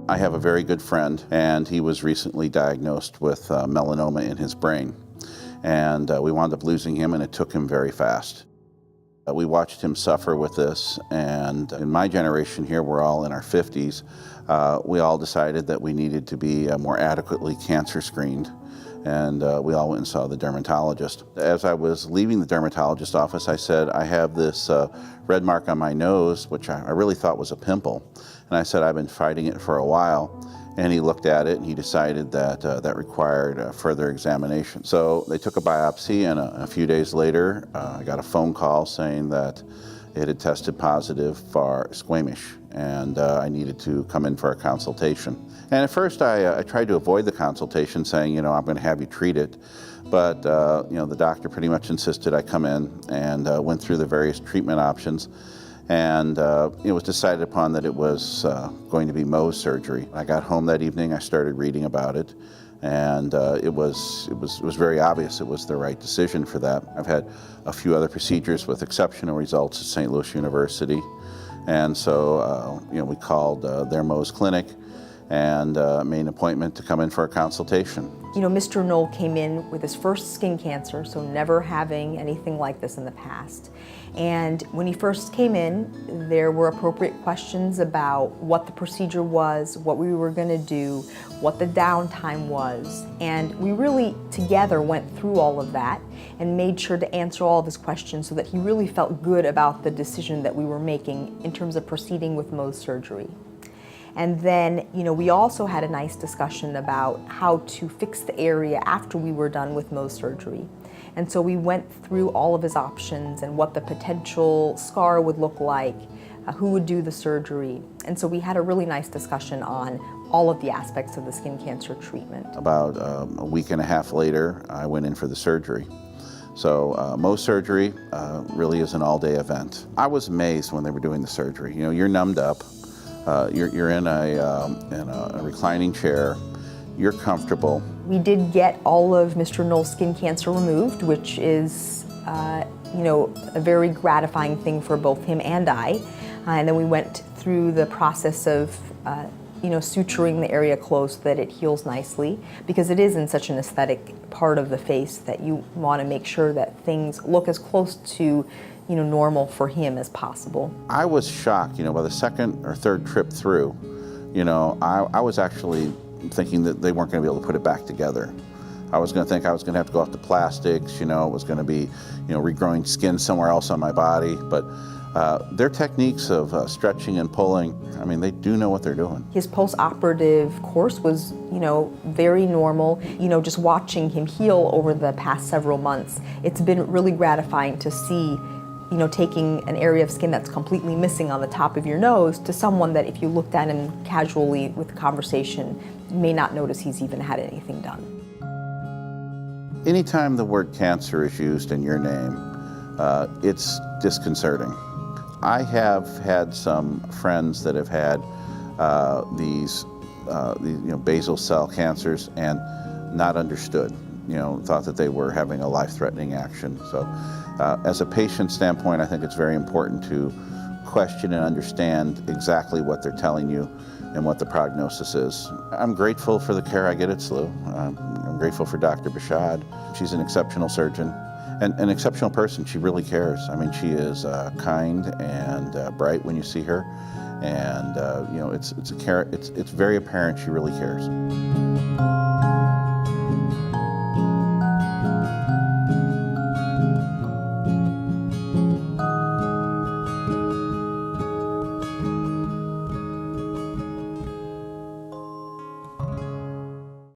I have a very good friend, and he was recently diagnosed with melanoma in his brain. And we wound up losing him, and it took him very fast. We watched him suffer with this, and in my generation here, we're all in our 50s, we all decided that we needed to be more adequately cancer screened, and we all went and saw the dermatologist. As I was leaving the dermatologist's office, I said, I have this red mark on my nose, which I really thought was a pimple. And I said, I've been fighting it for a while. And he looked at it and he decided that that required further examination. So they took a biopsy, and a few days later, I got a phone call saying that it had tested positive for squamish, and I needed to come in for a consultation. And at first I tried to avoid the consultation, saying, you know, I'm going to have you treat it. But you know, the doctor pretty much insisted I come in, and went through the various treatment options. And it was decided upon that it was going to be Mohs surgery. I got home that evening, I started reading about it, and it was very obvious it was the right decision for that. I've had a few other procedures with exceptional results at St. Louis University, and so you know, we called their Mohs clinic and made an appointment to come in for a consultation. You know, Mr. Knoll came in with his first skin cancer, so never having anything like this in the past. And when he first came in, there were appropriate questions about what the procedure was, what we were going to do, what the downtime was. And we really together went through all of that and made sure to answer all of his questions so that he really felt good about the decision that we were making in terms of proceeding with Mohs surgery. And then, you know, we also had a nice discussion about how to fix the area after we were done with Mohs surgery. And so we went through all of his options and what the potential scar would look like, who would do the surgery. And so we had a really nice discussion on all of the aspects of the skin cancer treatment. About a week and a half later, I went in for the surgery. So Mohs surgery really is an all-day event. I was amazed when they were doing the surgery. You know, you're numbed up. You're in a reclining chair, you're comfortable. We did get all of Mr. Knoll's skin cancer removed, which is, you know, a very gratifying thing for both him and I. And then we went through the process of, you know, suturing the area closed so that it heals nicely, because it is in such an aesthetic part of the face that you want to make sure that things look as close to, you know, normal for him as possible. I was shocked, you know, by the second or third trip through, you know, I was actually thinking that they weren't going to be able to put it back together. I was going to think I was going to have to go off the plastics, you know, it was going to be, you know, regrowing skin somewhere else on my body, but their techniques of stretching and pulling, I mean, they do know what they're doing. His post-operative course was, you know, very normal. You know, just watching him heal over the past several months, it's been really gratifying to see, you know, taking an area of skin that's completely missing on the top of your nose to someone that if you looked at him casually with a conversation, you may not notice he's even had anything done. Anytime the word cancer is used in your name, it's disconcerting. I have had some friends that have had these you know, basal cell cancers and not understood, you know, thought that they were having a life-threatening action. So as a patient standpoint, I think it's very important to question and understand exactly what they're telling you and what the prognosis is. I'm grateful for the care I get at SLU. I'm grateful for Dr. Bashad. She's an exceptional surgeon and an exceptional person. She really cares. I mean, she is kind and bright when you see her, and you know, it's very apparent she really cares.